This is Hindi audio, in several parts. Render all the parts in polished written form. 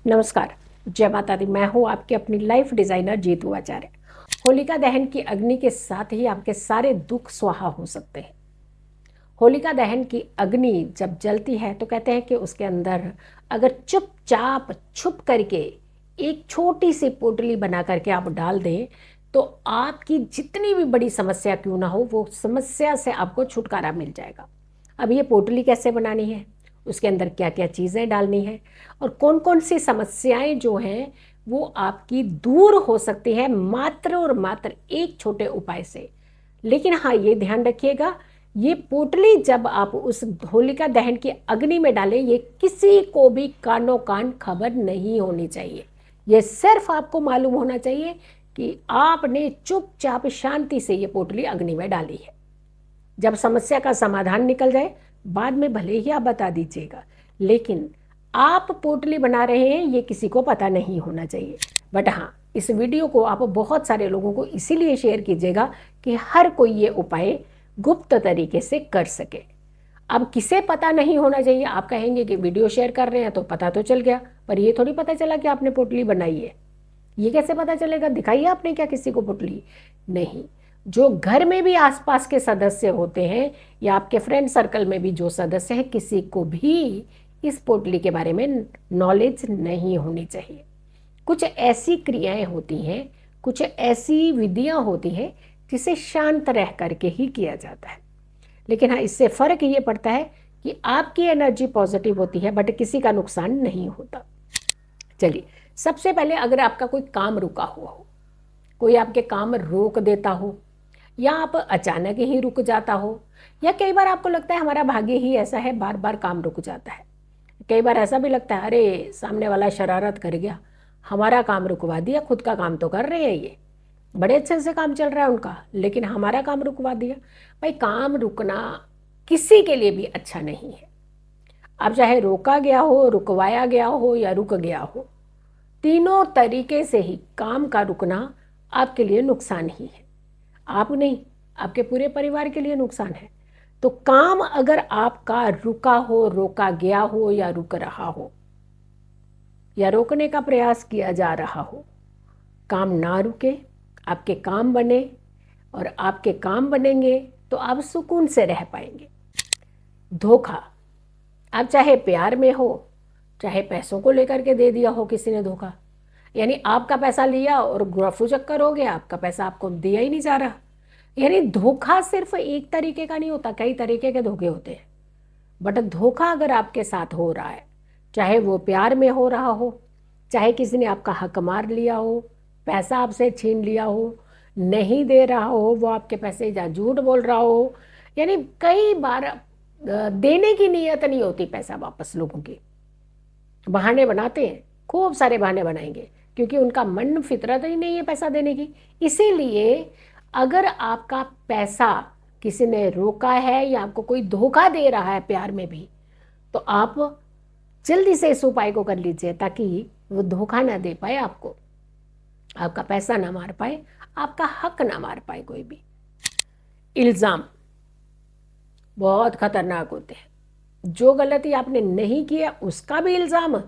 नमस्कार, जय माता दी। मैं हूँ आपकी अपनी लाइफ डिज़ाइनर जीतू आचार्य। होलिका दहन की अग्नि के साथ ही आपके सारे दुख स्वाहा हो सकते हैं। होलिका दहन की अग्नि जब जलती है तो कहते हैं कि उसके अंदर अगर चुपचाप छुप करके एक छोटी सी पोटली बना करके आप डाल दें तो आपकी जितनी भी बड़ी समस्या क्यों ना हो, वो समस्या से आपको छुटकारा मिल जाएगा। अब ये पोटली कैसे बनानी है, उसके अंदर क्या क्या चीज़ें डालनी है और कौन कौन सी समस्याएं जो हैं वो आपकी दूर हो सकती है मात्र और मात्र एक छोटे उपाय से। लेकिन हाँ, ये ध्यान रखिएगा, ये पोटली जब आप उस होलिका दहन की अग्नि में डालें, ये किसी को भी कानो कान खबर नहीं होनी चाहिए। ये सिर्फ आपको मालूम होना चाहिए कि आपने चुपचाप शांति से ये पोटली अग्नि में डाली है। जब समस्या का समाधान निकल जाए बाद में भले ही आप बता दीजिएगा, लेकिन आप पोटली बना रहे हैं ये किसी को पता नहीं होना चाहिए। बट हाँ, इस वीडियो को आप बहुत सारे लोगों को इसीलिए शेयर कीजिएगा कि हर कोई ये उपाय गुप्त तरीके से कर सके। अब किसे पता नहीं होना चाहिए, आप कहेंगे कि वीडियो शेयर कर रहे हैं तो पता तो चल गया, पर ये थोड़ी पता चला कि आपने पोटली बनाई है। ये कैसे पता चलेगा? दिखाइए आपने क्या किसी को पोटली? नहीं। जो घर में भी आसपास के सदस्य होते हैं या आपके फ्रेंड सर्कल में भी जो सदस्य हैं, किसी को भी इस पोटली के बारे में नॉलेज नहीं होनी चाहिए। कुछ ऐसी क्रियाएं होती हैं, कुछ ऐसी विधियां होती हैं जिसे शांत रह करके ही किया जाता है। लेकिन हाँ, इससे फ़र्क ये पड़ता है कि आपकी एनर्जी पॉजिटिव होती है बट किसी का नुकसान नहीं होता। चलिए, सबसे पहले अगर आपका कोई काम रुका हुआ हो, कोई आपके काम रोक देता हो या आप अचानक ही रुक जाता हो, या कई बार आपको लगता है हमारा भाग्य ही ऐसा है, बार बार काम रुक जाता है। कई बार ऐसा भी लगता है अरे सामने वाला शरारत कर गया, हमारा काम रुकवा दिया। खुद का काम तो कर रहे हैं, ये बड़े अच्छे से काम चल रहा है उनका, लेकिन हमारा काम रुकवा दिया। भाई, काम रुकना किसी के लिए भी अच्छा नहीं है। अब चाहे रोका गया हो, रुकवाया गया हो या रुक गया हो, तीनों तरीके से ही काम का रुकना आपके लिए नुकसान ही है। आप नहीं, आपके पूरे परिवार के लिए नुकसान है। तो काम अगर आपका रुका हो, रोका गया हो या रुक रहा हो या रोकने का प्रयास किया जा रहा हो, काम ना रुके, आपके काम बने, और आपके काम बनेंगे तो आप सुकून से रह पाएंगे। धोखा, आप चाहे प्यार में हो, चाहे पैसों को लेकर के दे दिया हो किसी ने धोखा, यानी आपका पैसा लिया और रफू चक्कर हो गया, आपका पैसा आपको दिया ही नहीं जा रहा। यानी धोखा सिर्फ एक तरीके का नहीं होता, कई तरीके के धोखे होते हैं। बट धोखा अगर आपके साथ हो रहा है, चाहे वो प्यार में हो रहा हो, चाहे किसी ने आपका हक मार लिया हो, पैसा आपसे छीन लिया हो, नहीं दे रहा हो वो आपके पैसे, या झूठ बोल रहा हो, यानी कई बार देने की नीयत नहीं होती पैसा वापस। लोगों की बहाने बनाते हैं, खूब सारे बहाने बनाएंगे, क्योंकि उनका मन फितरत ही नहीं है पैसा देने की। इसीलिए अगर आपका पैसा किसी ने रोका है या आपको कोई धोखा दे रहा है प्यार में भी, तो आप जल्दी से इस उपाय को कर लीजिए ताकि वो धोखा ना दे पाए आपको, आपका पैसा ना मार पाए, आपका हक ना मार पाए कोई भी। इल्ज़ाम बहुत खतरनाक होते हैं। जो गलती आपने नहीं किया उसका भी इल्ज़ाम,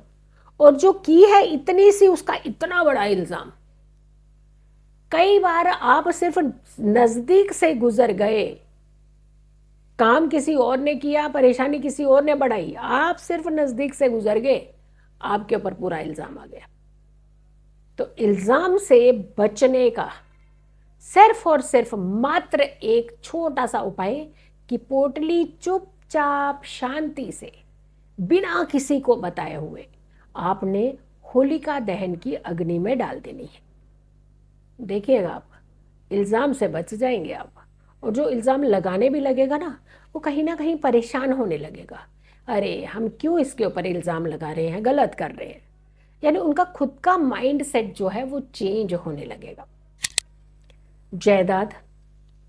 और जो की है इतनी सी उसका इतना बड़ा इल्ज़ाम। कई बार आप सिर्फ नज़दीक से गुजर गए, काम किसी और ने किया, परेशानी किसी और ने बढ़ाई, आप सिर्फ नज़दीक से गुजर गए, आपके ऊपर पूरा इल्ज़ाम आ गया। तो इल्ज़ाम से बचने का सिर्फ और सिर्फ मात्र एक छोटा सा उपाय कि पोटली चुपचाप शांति से बिना किसी को बताए हुए आपने होलिका दहन की अग्नि में डाल देनी है। देखिएगा, आप इल्ज़ाम से बच जाएंगे आप। और जो इल्ज़ाम लगाने भी लगेगा ना, वो कहीं ना कहीं परेशान होने लगेगा, अरे हम क्यों इसके ऊपर इल्ज़ाम लगा रहे हैं, गलत कर रहे हैं। यानी उनका खुद का माइंड सेट जो है वो चेंज होने लगेगा। जायदाद,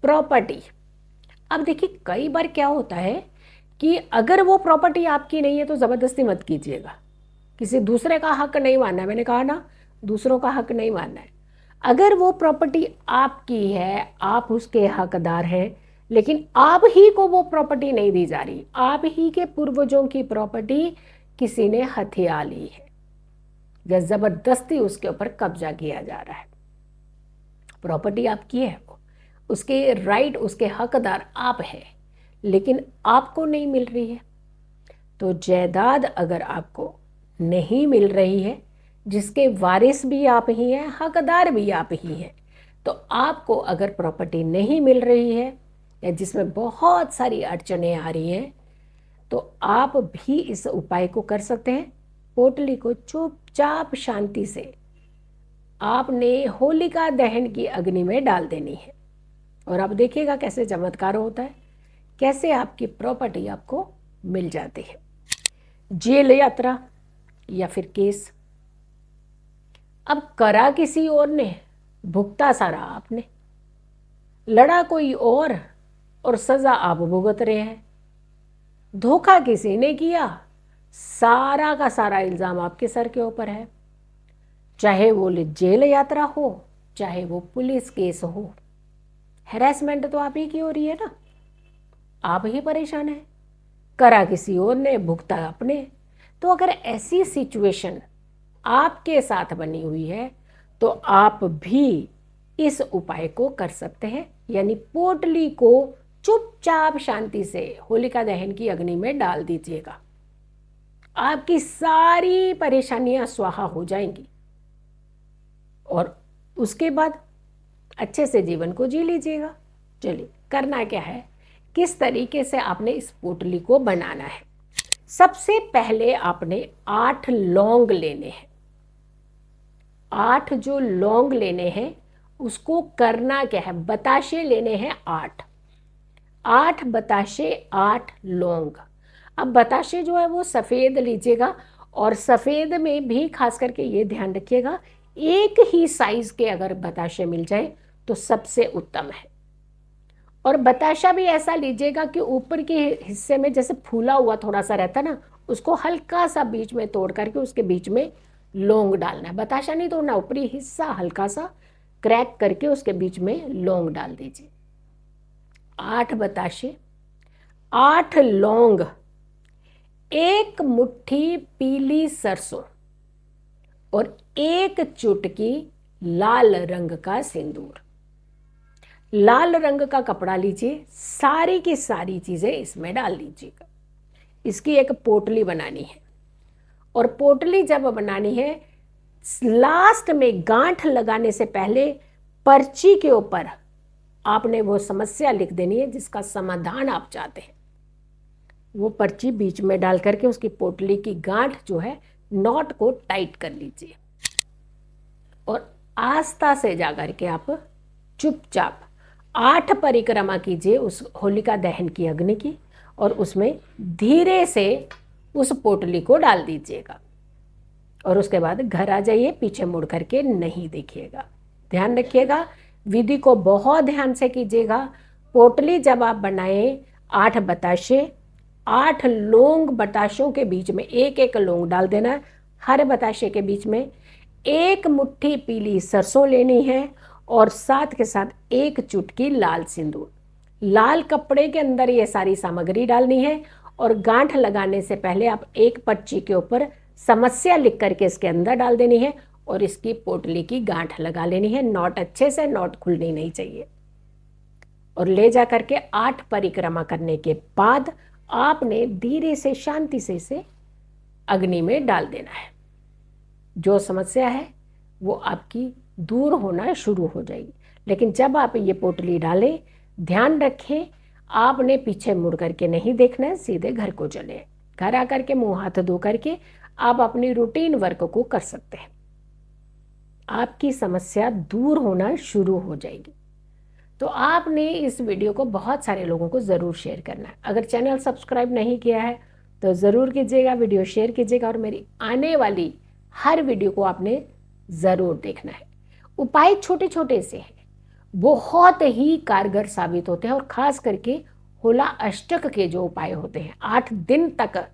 प्रॉपर्टी, अब देखिए कई बार क्या होता है कि अगर वो प्रॉपर्टी आपकी नहीं है तो ज़बरदस्ती मत कीजिएगा। किसी दूसरे का हक नहीं मानना है, मैंने कहा ना, दूसरों का हक नहीं मानना है। अगर वो प्रॉपर्टी आपकी है, आप उसके हकदार हैं, लेकिन आप ही को वो प्रॉपर्टी नहीं दी जा रही, आप ही के पूर्वजों की प्रॉपर्टी किसी ने हथिया ली है, या ज़बरदस्ती उसके ऊपर कब्जा किया जा रहा है। प्रॉपर्टी आपकी है, उसके राइट, उसके हकदार आप हैं, लेकिन आपको नहीं मिल रही है। तो जायदाद अगर आपको नहीं मिल रही है, जिसके वारिस भी आप ही हैं, हकदार भी आप ही हैं, तो आपको अगर प्रॉपर्टी नहीं मिल रही है या जिसमें बहुत सारी अड़चनें आ रही हैं, तो आप भी इस उपाय को कर सकते हैं। पोटली को चुपचाप शांति से आपने होलिका दहन की अग्नि में डाल देनी है, और आप देखिएगा कैसे चमत्कार होता है, कैसे आपकी प्रॉपर्टी आपको मिल जाती है। जेल यात्रा या फिर केस अब करा किसी और ने, भुगता सारा आपने, लड़ा कोई और सजा आप भुगत रहे हैं। धोखा किसी ने किया, सारा का सारा इल्ज़ाम आपके सर के ऊपर है। चाहे वो जेल यात्रा हो, चाहे वो पुलिस केस हो, हैरेसमेंट तो आप ही की हो रही है ना, आप ही परेशान हैं। करा किसी और ने, भुगता आपने। तो अगर ऐसी सिचुएशन आपके साथ बनी हुई है, तो आप भी इस उपाय को कर सकते हैं, यानी पोटली को चुपचाप शांति से होलिका दहन की अग्नि में डाल दीजिएगा। आपकी सारी परेशानियां स्वाहा हो जाएंगी और उसके बाद अच्छे से जीवन को जी लीजिएगा। चलिए, करना क्या है, किस तरीके से आपने इस पोटली को बनाना है। सबसे पहले आपने 8 लौंग लेने हैं। 8 जो लौंग लेने हैं, उसको करना क्या है, बताशे लेने हैं 8 बताशे, 8 लौंग। अब बताशे जो है वो सफ़ेद लीजिएगा, और सफ़ेद में भी खास करके ये ध्यान रखिएगा, एक ही साइज़ के अगर बताशे मिल जाए तो सबसे उत्तम है। और बताशा भी ऐसा लीजिएगा कि ऊपर के हिस्से में जैसे फूला हुआ थोड़ा सा रहता ना, उसको हल्का सा बीच में तोड़ करके उसके बीच में लौंग डालना है। बताशा नहीं तोड़ना, ऊपरी हिस्सा हल्का सा क्रैक करके उसके बीच में लौंग डाल दीजिए। 8 बताशे, 8 लौंग, 1 मुट्ठी पीली सरसों और 1 चुटकी लाल रंग का सिंदूर। लाल रंग का कपड़ा लीजिए, सारी की सारी चीज़ें इसमें डाल लीजिएगा। इसकी एक पोटली बनानी है, और पोटली जब बनानी है, लास्ट में गांठ लगाने से पहले पर्ची के ऊपर आपने वो समस्या लिख देनी है जिसका समाधान आप चाहते हैं। वो पर्ची बीच में डाल करके उसकी पोटली की गांठ जो है, नॉट को टाइट कर लीजिए, और आस्था से जा करके आप चुपचाप 8 परिक्रमा कीजिए उस होलिका दहन की अग्नि की, और उसमें धीरे से उस पोटली को डाल दीजिएगा, और उसके बाद घर आ जाइए। पीछे मुड़ करके नहीं देखिएगा। ध्यान रखिएगा, विधि को बहुत ध्यान से कीजिएगा। पोटली जब आप बनाएं, 8 बताशे, 8 लौंग, बताशों के बीच में 1-1 लौंग डाल देना। हर बताशे के बीच में 1 मुट्ठी पीली सरसों लेनी है, और साथ के साथ 1 चुटकी लाल सिंदूर। लाल कपड़े के अंदर ये सारी सामग्री डालनी है, और गांठ लगाने से पहले आप एक पर्ची के ऊपर समस्या लिख करके इसके अंदर डाल देनी है, और इसकी पोटली की गांठ लगा लेनी है। नॉट अच्छे से, नॉट खुलनी नहीं चाहिए। और ले जा करके 8 परिक्रमा करने के बाद आपने धीरे से शांति से इसे अग्नि में डाल देना है। जो समस्या है वो आपकी दूर होना शुरू हो जाएगी। लेकिन जब आप ये पोटली डालें, ध्यान रखें, आपने पीछे मुड़ करके नहीं देखना है, सीधे घर को चले। घर आकर के मुंह हाथ धो करके आप अपनी रूटीन वर्क को कर सकते हैं। आपकी समस्या दूर होना शुरू हो जाएगी। तो आपने इस वीडियो को बहुत सारे लोगों को ज़रूर शेयर करना है। अगर चैनल सब्सक्राइब नहीं किया है तो ज़रूर कीजिएगा, वीडियो शेयर कीजिएगा, और मेरी आने वाली हर वीडियो को आपने ज़रूर देखना है। उपाय छोटे छोटे से हैं, बहुत ही कारगर साबित होते हैं, और ख़ास करके होला अष्टक के जो उपाय होते हैं, 8 दिन तक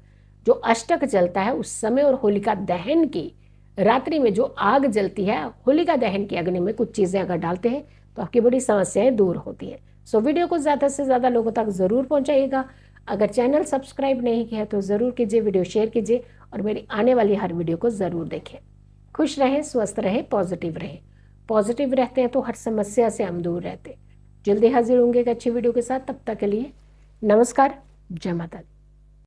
जो अष्टक चलता है उस समय, और होलिका दहन की रात्रि में जो आग जलती है, होलिका दहन की अग्नि में कुछ चीज़ें अगर डालते हैं तो आपकी बड़ी समस्याएं दूर होती हैं। सो वीडियो को ज़्यादा से ज़्यादा लोगों तक ज़रूर पहुंचाइएगा। अगर चैनल सब्सक्राइब नहीं किया तो ज़रूर कीजिए, वीडियो शेयर कीजिए, और मेरी आने वाली हर वीडियो को ज़रूर देखें। खुश रहें, स्वस्थ रहें, पॉजिटिव रहें। पॉजिटिव रहते हैं तो हर समस्या से हम दूर रहते हैं। जल्दी हाजिर होंगे एक अच्छी वीडियो के साथ। तब तक के लिए नमस्कार, जय माता दी।